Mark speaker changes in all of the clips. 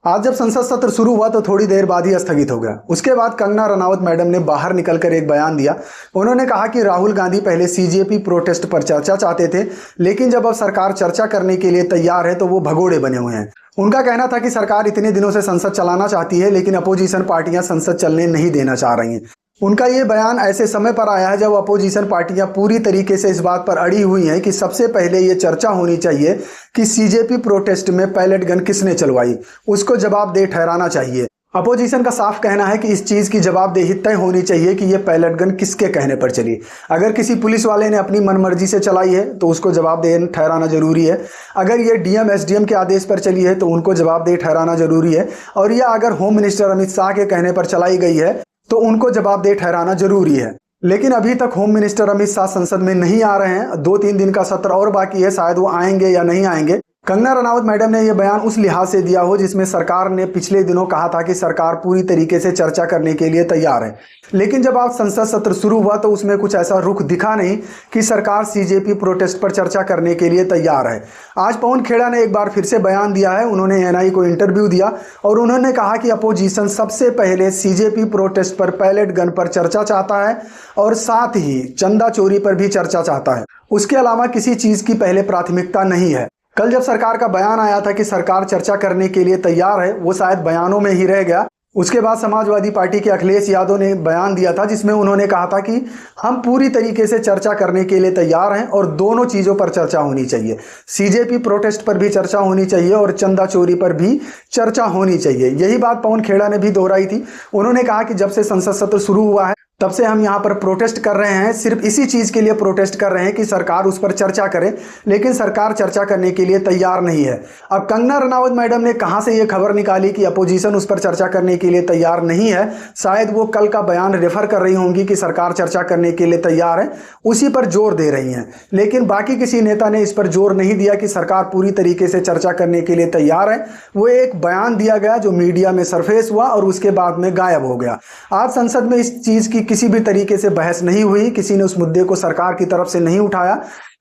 Speaker 1: आज जब संसद सत्र शुरू हुआ तो थोड़ी देर बाद ही स्थगित हो गया। उसके बाद कंगना रनावत मैडम ने बाहर निकलकर एक बयान दिया। उन्होंने कहा कि राहुल गांधी पहले सीजेपी प्रोटेस्ट पर चर्चा चाहते थे, लेकिन जब अब सरकार चर्चा करने के लिए तैयार है तो वो भगोड़े बने हुए हैं। उनका कहना था कि सरकार इतने दिनों से संसद चलाना चाहती है, लेकिन अपोजिशन पार्टियां संसद चलने नहीं देना चाह रही हैं। उनका ये बयान ऐसे समय पर आया है जब अपोजिशन पार्टियां पूरी तरीके से इस बात पर अड़ी हुई हैं कि सबसे पहले ये चर्चा होनी चाहिए कि सीजेपी प्रोटेस्ट में पैलेट गन किसने चलवाई, उसको जवाबदेह ठहराना चाहिए। अपोजिशन का साफ कहना है कि इस चीज़ की जवाबदेही तय होनी चाहिए कि ये पैलेट गन किसके कहने पर चली। अगर किसी पुलिस वाले ने अपनी मनमर्जी से चलाई है तो उसको जवाबदेह ठहराना जरूरी है। अगर ये डीएम एसडीएम के आदेश पर चली है तो उनको जवाबदेह ठहराना जरूरी है। और यह अगर होम मिनिस्टर अमित शाह के कहने पर चलाई गई है तो उनको जवाबदेह ठहराना जरूरी है। लेकिन अभी तक होम मिनिस्टर अमित शाह संसद में नहीं आ रहे हैं। 2-3 दिन का सत्र और बाकी है, शायद वो आएंगे या नहीं आएंगे। कंगना रनावत मैडम ने यह बयान उस लिहाज से दिया हो जिसमें सरकार ने पिछले दिनों कहा था कि सरकार पूरी तरीके से चर्चा करने के लिए तैयार है, लेकिन जब आज संसद सत्र शुरू हुआ तो उसमें कुछ ऐसा रुख दिखा नहीं कि सरकार सीजेपी प्रोटेस्ट पर चर्चा करने के लिए तैयार है। आज पवन खेड़ा ने एक बार फिर से बयान दिया है। उन्होंने एनआई को इंटरव्यू दिया और उन्होंने कहा कि अपोजिशन सबसे पहले सीजेपी प्रोटेस्ट पर पैलेट गन पर चर्चा चाहता है और साथ ही चंदा चोरी पर भी चर्चा चाहता है। उसके अलावा किसी चीज की पहले प्राथमिकता नहीं है। कल जब सरकार का बयान आया था कि सरकार चर्चा करने के लिए तैयार है, वो शायद बयानों में ही रह गया। उसके बाद समाजवादी पार्टी के अखिलेश यादव ने बयान दिया था जिसमें उन्होंने कहा था कि हम पूरी तरीके से चर्चा करने के लिए तैयार हैं और दोनों चीज़ों पर चर्चा होनी चाहिए। सीजेपी प्रोटेस्ट पर भी चर्चा होनी चाहिए और चंदा चोरी पर भी चर्चा होनी चाहिए। यही बात पवन खेड़ा ने भी दोहराई थी। उन्होंने कहा कि जब से संसद सत्र शुरू हुआ है तब से हम यहाँ पर प्रोटेस्ट कर रहे हैं, सिर्फ इसी चीज़ के लिए प्रोटेस्ट कर रहे हैं कि सरकार उस पर चर्चा करे, लेकिन सरकार चर्चा करने के लिए तैयार नहीं है। अब कंगना रनावत मैडम ने कहाँ से ये खबर निकाली कि अपोजिशन उस पर चर्चा करने के लिए तैयार नहीं है? शायद वो कल का बयान रेफर कर रही होंगी कि सरकार चर्चा करने के लिए तैयार है, उसी पर जोर दे रही हैं। लेकिन बाकी किसी नेता ने इस पर जोर नहीं दिया कि सरकार पूरी तरीके से चर्चा करने के लिए तैयार है। वो एक बयान दिया गया जो मीडिया में सरफेस हुआ और उसके बाद में गायब हो गया। आज संसद में इस चीज़ की किसी भी तरीके से बहस नहीं हुई। किसी ने उस मुद्दे को सरकार की तरफ से नहीं उठाया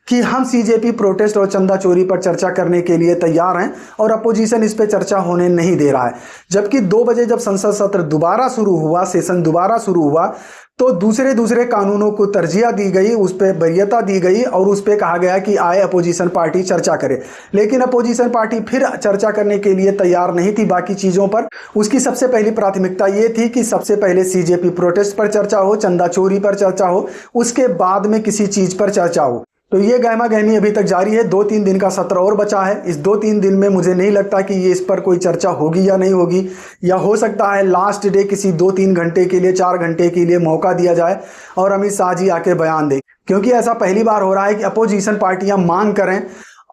Speaker 1: कि हम सीजेपी प्रोटेस्ट और चंदा चोरी पर चर्चा करने के लिए तैयार हैं और अपोजिशन इस पे चर्चा होने नहीं दे रहा है। जबकि 2 बजे जब संसद सत्र दोबारा शुरू हुआ, सेशन दोबारा शुरू हुआ, तो दूसरे कानूनों को तरजीह दी गई, उस पर वरीयता दी गई और उस पर कहा गया कि आए अपोजिशन पार्टी चर्चा करे। लेकिन अपोजिशन पार्टी फिर चर्चा करने के लिए तैयार नहीं थी बाकी चीज़ों पर। उसकी सबसे पहली प्राथमिकता ये थी कि सबसे पहले सीजेपी प्रोटेस्ट पर चर्चा हो, चंदा चोरी पर चर्चा हो, उसके बाद में किसी चीज़ पर चर्चा हो। तो ये गहमा गहमी अभी तक जारी है। 2-3 दिन का सत्र और बचा है। इस 2-3 दिन में मुझे नहीं लगता कि ये इस पर कोई चर्चा होगी या नहीं होगी, या हो सकता है लास्ट डे किसी 2-3 घंटे के लिए, 4 घंटे के लिए मौका दिया जाए और अमित शाह जी आके बयान दें। क्योंकि ऐसा पहली बार हो रहा है कि अपोजिशन पार्टियां मांग करें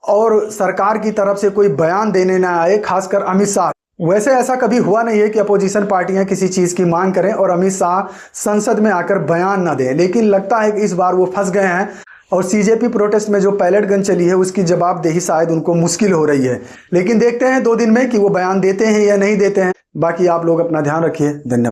Speaker 1: और सरकार की तरफ से कोई बयान देने ना आए, खासकर अमित शाह। वैसे ऐसा कभी हुआ नहीं है कि अपोजिशन पार्टियां किसी चीज़ की मांग करें और अमित शाह संसद में आकर बयान ना दें। लेकिन लगता है कि इस बार वो फंस गए हैं और सीजेपी प्रोटेस्ट में जो पैलेट गन चली है उसकी जवाबदेही शायद उनको मुश्किल हो रही है। लेकिन देखते हैं 2 दिन में कि वो बयान देते हैं या नहीं देते हैं। बाकी आप लोग अपना ध्यान रखिए। धन्यवाद।